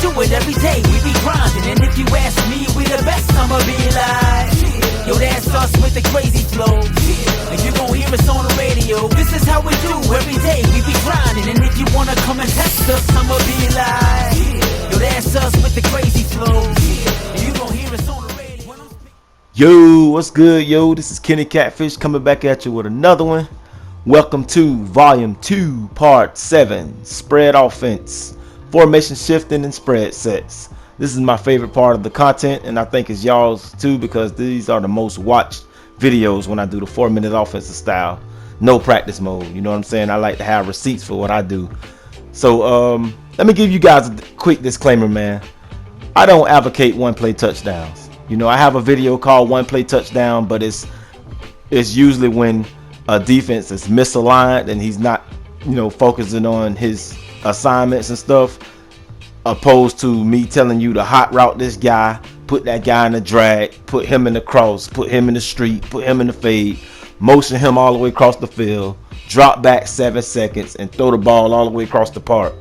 do it every day, we be grinding. And if you ask me, we the best, I'ma be like, yo, that's us with the crazy flow. And you gon' hear us on the radio. This is how we do every day, we be grinding. And if you wanna come and test us, I'ma be like, yo, that's us with the crazy flow. And you gon' hear us on the radio. Yo, what's good, yo? This is Kenny Catfish coming back at you with another one. Welcome to Volume 2, Part 7, Spread Offense, Formation Shifting and Spread Sets. This is my favorite part of the content, and I think it's y'all's too, because these are the most watched videos when I do the 4-minute offensive style. No practice mode, you know what I'm saying? I like to have receipts for what I do. So, let me give you guys a quick disclaimer, man. I don't advocate one-play touchdowns. You know, I have a video called One Play Touchdown, but it's usually when a defense is misaligned and he's not, you know, focusing on his assignments and stuff, opposed to me telling you to hot route this guy, put that guy in the drag, put him in the cross, put him in the street, put him in the fade, motion him all the way across the field, drop back 7 seconds and throw the ball all the way across the park.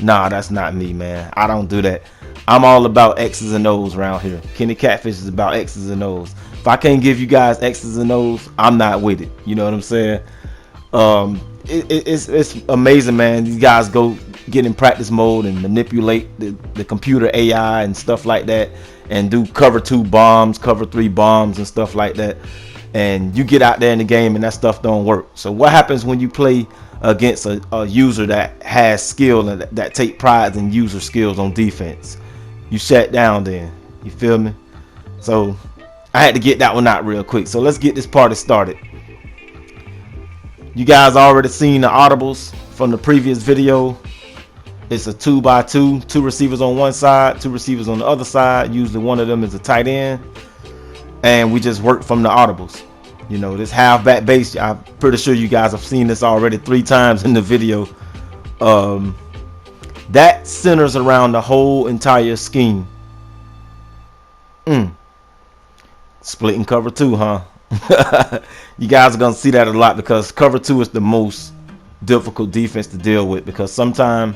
Nah, that's not me, man. I don't do that. I'm all about X's and O's around here. Kenny Catfish is about X's and O's. If I can't give you guys X's and O's, I'm not with it. You know what I'm saying? It's amazing, man. These guys go get in practice mode and manipulate the computer AI and stuff like that, and do cover 2 bombs, cover 3 bombs and stuff like that. And you get out there in the game and that stuff don't work. So what happens when you play against a user that has skill and that take pride in user skills on defense? You shut down then. You feel me? So I had to get that one out real quick. So let's get this party started. You guys already seen the audibles from the previous video. It's a 2x2, 2 receivers on one side, 2 receivers on the other side. Usually one of them is a tight end. And we just work from the audibles. You know, this halfback base, I'm pretty sure you guys have seen this already 3 times in the video. That centers around the whole entire scheme. Split and cover 2, huh? You guys are gonna see that a lot, because cover 2 is the most difficult defense to deal with, because sometimes,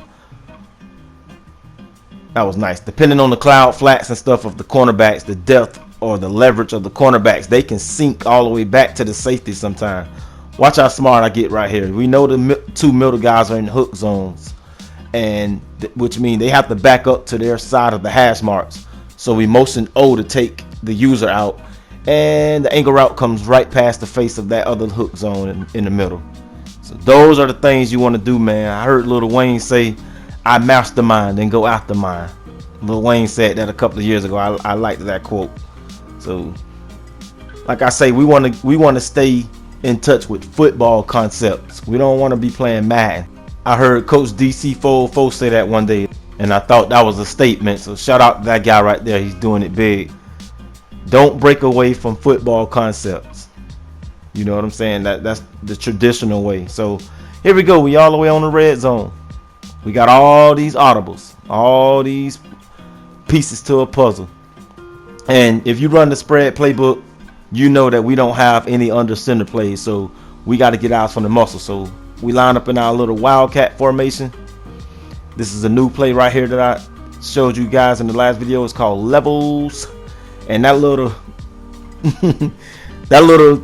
that was nice, depending on the cloud flats and stuff of the cornerbacks, the depth or the leverage of the cornerbacks, they can sink all the way back to the safety sometimes. Watch how smart I get right here. We know the 2 middle guys are in hook zones, and which means they have to back up to their side of the hash marks. So we motion O to take the user out, and the angle route comes right past the face of that other hook zone in the middle. So those are the things you want to do, man. I heard Lil Wayne say, I mastermind and go after mine. Lil Wayne said that a couple of years ago. I liked that quote. So like I say, we want to stay in touch with football concepts. We don't want to be playing Madden. I heard Coach DC404 say that one day, and I thought that was a statement. So shout out to that guy right there. He's doing it big. Don't break away from football concepts. You know what I'm saying? That's the traditional way. So here we go. We all the way on the red zone. We got all these audibles, all these pieces to a puzzle. And if you run the spread playbook, you know that we don't have any under center plays. So we got to get out from the muscle. So we line up in our little wildcat formation. This is a new play right here that I showed you guys in the last video. It's called levels. And that little that little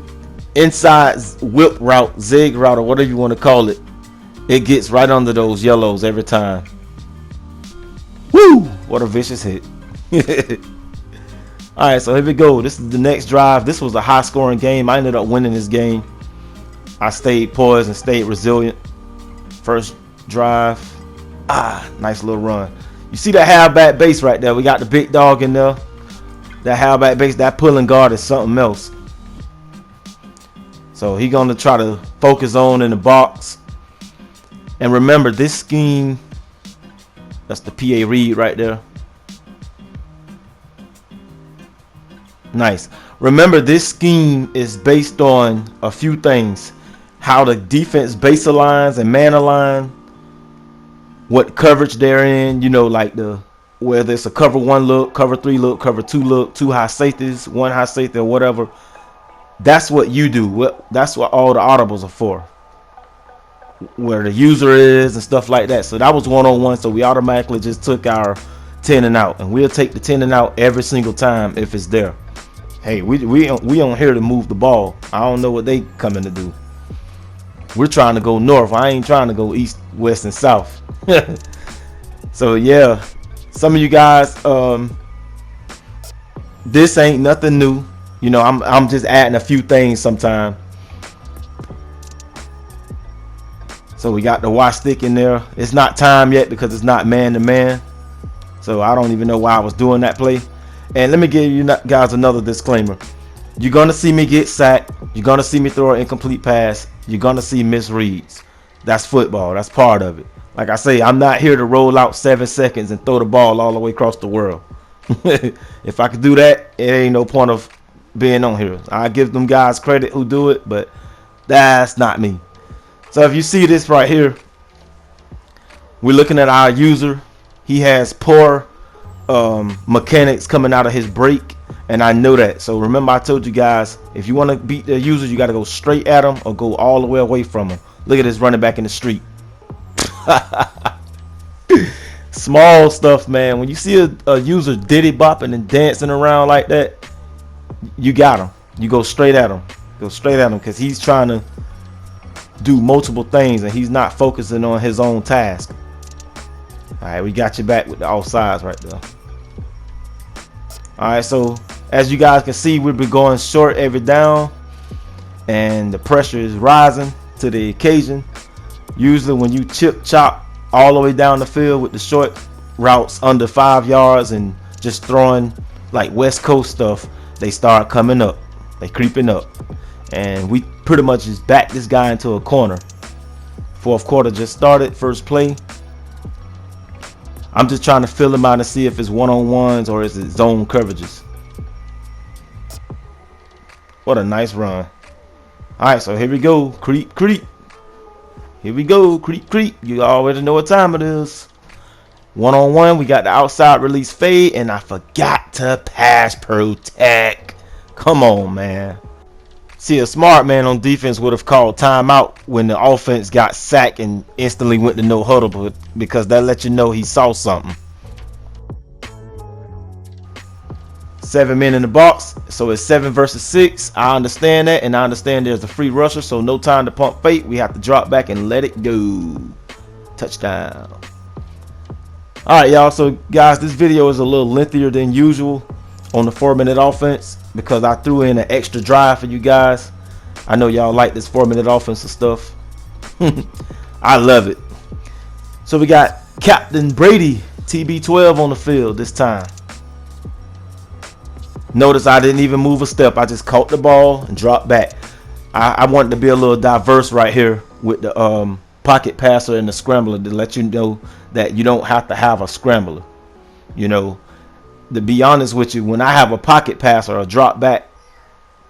inside whip route, zig route, or whatever you want to call it, it gets right under those yellows every time. Woo! What a vicious hit. Alright, so here we go. This is the next drive. This was a high scoring game. I ended up winning this game. I stayed poised and stayed resilient. First drive. Nice little run. You see that halfback base right there? We got the big dog in there. That halfback base, that pulling guard is something else. So he's going to try to focus on in the box. And remember, this scheme, that's the PA read right there. Nice. Remember, this scheme is based on a few things. How the defense base aligns and man align. What coverage they're in, you know, like whether it's a cover 1 look, cover 3 look, cover 2 look, 2 high safeties, 1 high safety, or whatever. That's what you do. That's what all the audibles are for. Where the user is and stuff like that. So that was 1-on-1. So we automatically just took our 10 and out, and we'll take the 10 and out every single time if it's there. Hey, we on here to move the ball. I don't know what they coming to do. We're trying to go north. I ain't trying to go east, west, and south. So yeah, some of you guys, this ain't nothing new. You know, I'm just adding a few things sometime. So we got the watch stick in there. It's not time yet because it's not man to man. So I don't even know why I was doing that play. And let me give you guys another disclaimer. You're going to see me get sacked. You're going to see me throw an incomplete pass. You're going to see misreads. That's football. That's part of it. Like I say, I'm not here to roll out 7 seconds and throw the ball all the way across the world. If I could do that, it ain't no point of being on here. I give them guys credit who do it, but that's not me. So if you see this right here, we're looking at our user. He has poor mechanics coming out of his brake, and I know that. So remember, I told you guys, if you want to beat the user, you got to go straight at him or go all the way away from him. Look at this running back in the street. Small stuff, man. When you see a user diddy bopping and dancing around like that, you got him. You go straight at him. Go straight at him, because he's trying to do multiple things and he's not focusing on his own task. All right, we got you back with the offsides right there. All right, so as you guys can see, we've been going short every down, and the pressure is rising to the occasion. Usually when you chop all the way down the field with the short routes under 5 yards and just throwing like West Coast stuff, they start coming up. They creeping up. And we pretty much just backed this guy into a corner. Fourth quarter just started, first play. I'm just trying to fill him out and see if it's one-on-ones or is it zone coverages. What a nice run. Alright, so here we go. Creep, creep. Here we go. Creep, creep. You already know what time it is. One-on-one, we got the outside release fade, and I forgot to pass protect. Come on, man. See, a smart man on defense would have called timeout when the offense got sacked and instantly went to no huddle, because that let you know he saw something. 7 men in the box, so it's 7 versus 6. I understand that, and I understand there's a free rusher, so no time to pump fake. We have to drop back and let it go. Touchdown. All right, y'all. So guys, this video is a little lengthier than usual on the 4-minute offense because I threw in an extra drive for you guys. I know y'all like this 4-minute offensive stuff. I love it. So we got Captain Brady, TB12 on the field this time. Notice I didn't even move a step. I just caught the ball and dropped back. I wanted to be a little diverse right here with the pocket passer and the scrambler to let you know that you don't have to have a scrambler. You know, to be honest with you, when I have a pocket passer or drop back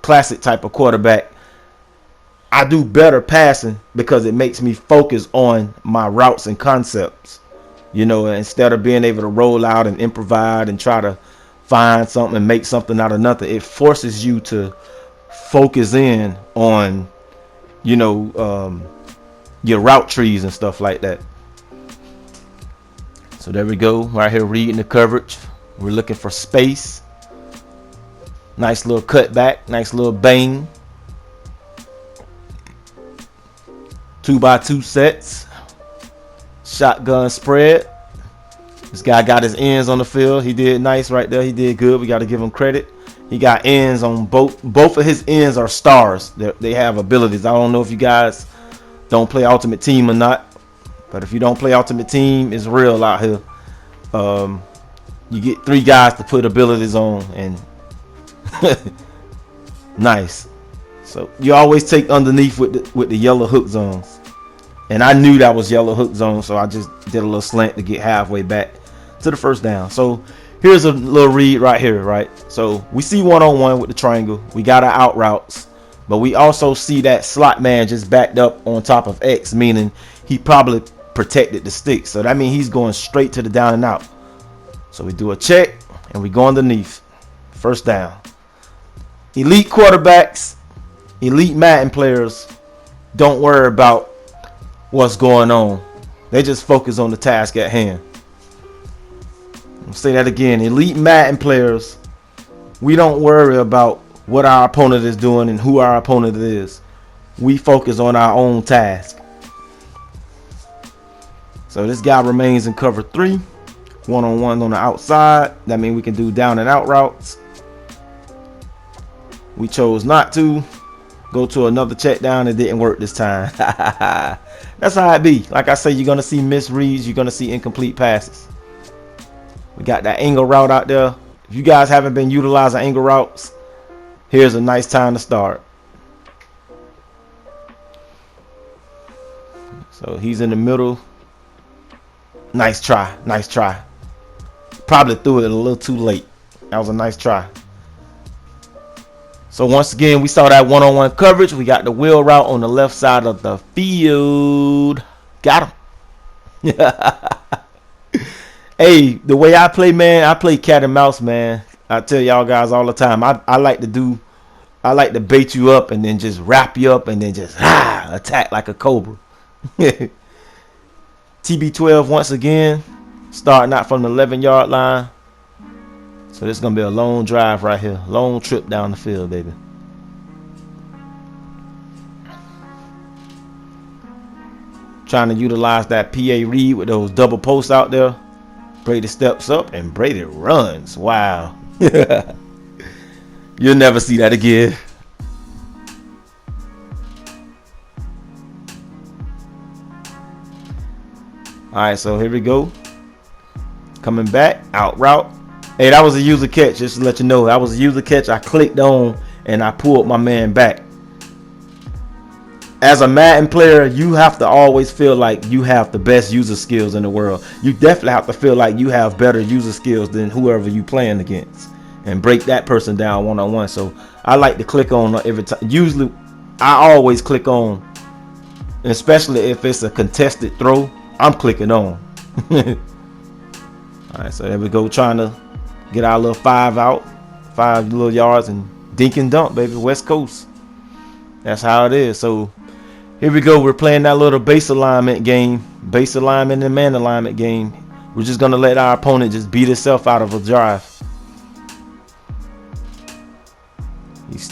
classic type of quarterback, I do better passing because it makes me focus on my routes and concepts. You know, instead of being able to roll out and improvise and try to find something and make something out of nothing, it forces you to focus in on, you know, your route trees and stuff like that. So there we go, right here reading the coverage. We're looking for space. Nice little cutback, nice little bang. 2x2 sets. Shotgun spread. This guy got his ends on the field. He did nice right there. He did good. We got to give him credit. He got ends on both of his ends are stars. They have abilities. I don't know if you guys don't play Ultimate Team or not, but if you don't play Ultimate Team, it's real out here. You get 3 guys to put abilities on, and nice. So you always take underneath with the yellow hook zones, and I knew that was yellow hook zone, so I just did a little slant to get halfway back to the first down. So here's a little read right here, right? So we see one-on-one with the triangle. We got our out routes, but we also see that slot man just backed up on top of X, meaning he probably protected the stick. So that means he's going straight to the down and out. So we do a check and we go underneath. First down. Elite quarterbacks, elite Madden players don't worry about what's going on. They just focus on the task at hand. I'll say that again. Elite Madden players, we don't worry about what our opponent is doing and who our opponent is. We focus on our own task. So this guy remains in cover 3. One-on-one on the outside. That means we can do down and out routes. We chose not to. Go to another check down. It didn't work this time. That's how it be. Like I say, you're going to see misreads. You're going to see incomplete passes. We got that angle route out there. If you guys haven't been utilizing angle routes, here's a nice time to start. So he's in the middle. Nice try. Nice try. Probably threw it a little too late. That was a nice try. So once again, we saw that one-on-one coverage. We got the wheel route on the left side of the field. Got him. Hey, the way I play, man, I play cat and mouse, man. I tell y'all guys all the time. I like to bait you up and then just wrap you up and then just attack like a cobra. TB12 once again, starting out from the 11-yard line. So this is going to be a long drive right here. Long trip down the field, baby. Trying to utilize that PA read with those double posts out there. Brady steps up and Brady runs. Wow. You'll never see that again. Alright, so here we go. Coming back, out route. Hey, that was a user catch, just to let you know. That was a user catch. I clicked on and I pulled my man back. As a Madden player, you have to always feel like you have the best user skills in the world. You definitely have to feel like you have better user skills than whoever you playing against and break that person down one-on-one. So I like to click on every time. Usually, I always click on, especially if it's a contested throw. I'm clicking on. Alright, so there we go, trying to get our little 5 out, 5 little yards, and dink and dunk, baby. West Coast. That's how it is. So here we go. We're playing that little base alignment game, base alignment and man alignment game. We're just gonna let our opponent just beat itself out of a drive.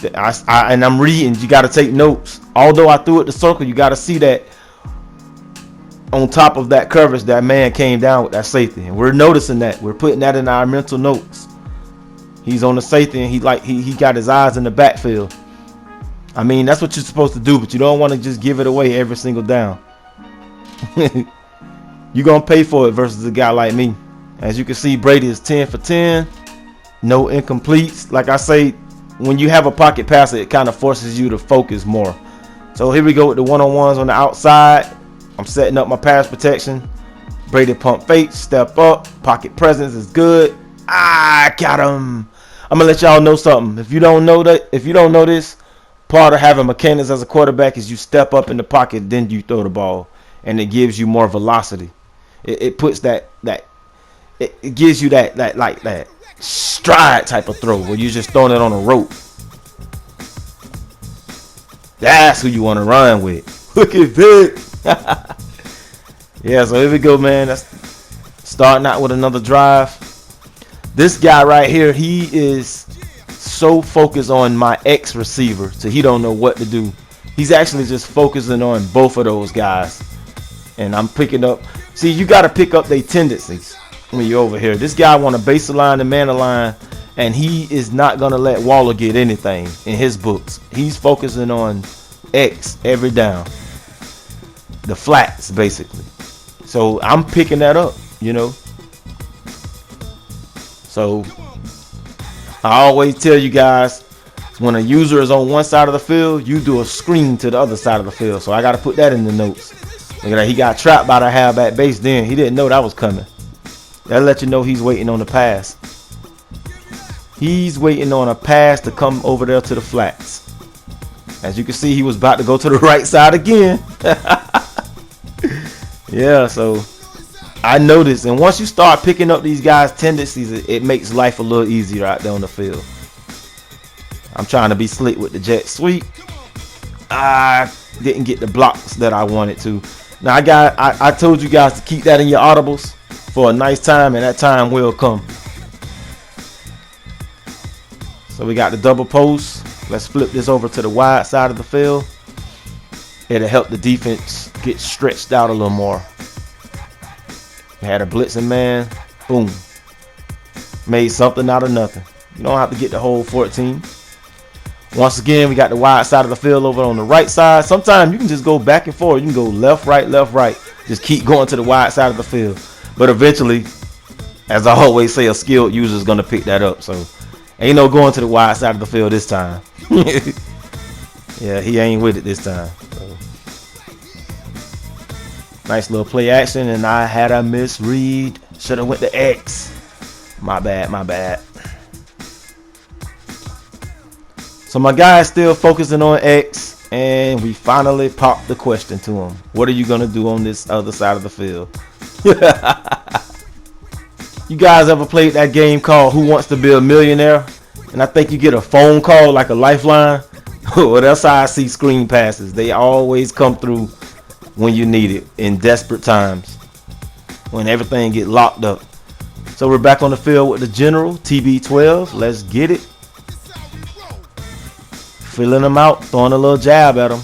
And I'm reading. You got to take notes. Although I threw it the circle, you got to see that on top of that coverage, that man came down with that safety, and we're noticing that. We're putting that in our mental notes. He's on the safety, and he got his eyes in the backfield. I mean, that's what you're supposed to do, but you don't want to just give it away every single down. You're gonna pay for it versus a guy like me. As you can see, Brady is 10 for 10, no incompletes. Like I say, when you have a pocket passer, it kind of forces you to focus more. So here we go with the one-on-ones on the outside. I'm setting up my pass protection. Brady pump fake, step up, pocket presence is good. Got him. I'm gonna let y'all know something. If you don't know this, part of having mechanics as a quarterback is you step up in the pocket, then you throw the ball, and it gives you more velocity. It puts it gives you that stride type of throw where you're just throwing it on a rope. That's who you want to run with. Look at this. Yeah, so here we go, man. That's starting out with another drive. This guy right here, he is so focused on my X receiver, so he don't know what to do. He's actually just focusing on both of those guys, and I'm picking up. See, you got to pick up their tendencies when you're over here. This guy want to base align and man align, and he is not gonna let Waller get anything in his books. He's focusing on X every down, the flats basically. So I'm picking that up, you know. So I always tell you guys, when a user is on one side of the field, you do a screen to the other side of the field. So I got to put that in the notes. Look at that. He got trapped by the halfback base then. He didn't know that was coming. That'll let you know he's waiting on the pass. He's waiting on a pass to come over there to the flats. As you can see, he was about to go to the right side again. Yeah, so I noticed, and once you start picking up these guys' tendencies, it makes life a little easier out there on the field. I'm trying to be slick with the jet sweep. I didn't get the blocks that I wanted to. Now I told you guys to keep that in your audibles. for a nice time, and that time will come. So we got the double post. Let's flip this over to the wide side of the field. It'll help the defense get stretched out a little more. We had a blitzing man. Boom. Made something out of nothing. You don't have to get the whole 14. Once again, we got the wide side of the field over on the right side. Sometimes you can just go back and forth. You can go left, right, left, right. Just keep going to the wide side of the field. But eventually, as I always say, a skilled user is going to pick that up. So ain't no going to the wide side of the field this time. Yeah, he ain't with it this time. So. Nice little play action, and I had a misread. Should have went to X. My bad, my bad. So my guy is still focusing on X, and we finally popped the question to him. What are you going to do on this other side of the field? You guys ever played that game called Who Wants to Be a Millionaire? And I think you get a phone call like a lifeline. Well, that's how I see screen passes. They always come through when you need it in desperate times, when everything get locked up. So we're back on the field with the general, TB12. Let's get it. Filling them out, throwing a little jab at them.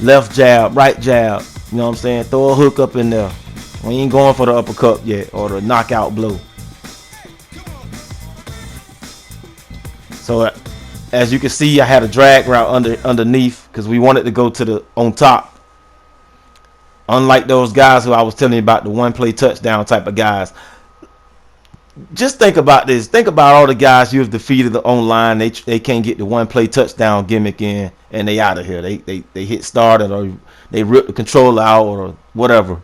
Left jab, right jab. You know what I'm saying? Throw a hook up in there. We ain't going for the uppercut yet or the knockout blow. So as you can see, I had a drag route underneath because we wanted to go to the on top. Unlike those guys who I was telling you about, the one play touchdown type of guys. Just think about this. Think about all the guys you have defeated online. They can't get the one play touchdown gimmick in, and they out of here. They hit start or they rip the controller out or whatever.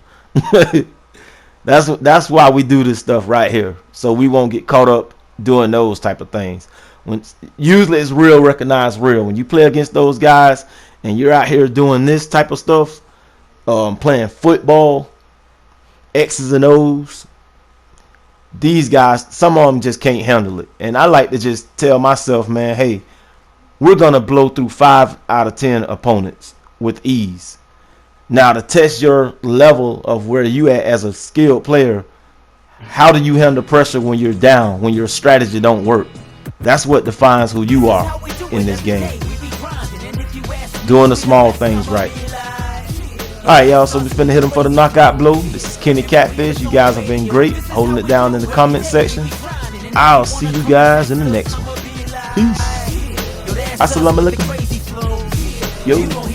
That's why we do this stuff right here, so we won't get caught up doing those type of things. When usually it's real recognized real. When you play against those guys and you're out here doing this type of stuff, playing football, X's and O's. These guys, some of them just can't handle it. And I like to just tell myself, man, hey, we're going to blow through 5 out of 10 opponents with ease. Now, to test your level of where you at as a skilled player, how do you handle pressure when you're down, when your strategy don't work? That's what defines who you are in this game. Doing the small things right. Alright, y'all, so we finna hit him for the knockout blow. This is Kenny Catfish. You guys have been great. Holding it down in the comment section. I'll see you guys in the next one. Peace. Assalamu alaikum. Yo.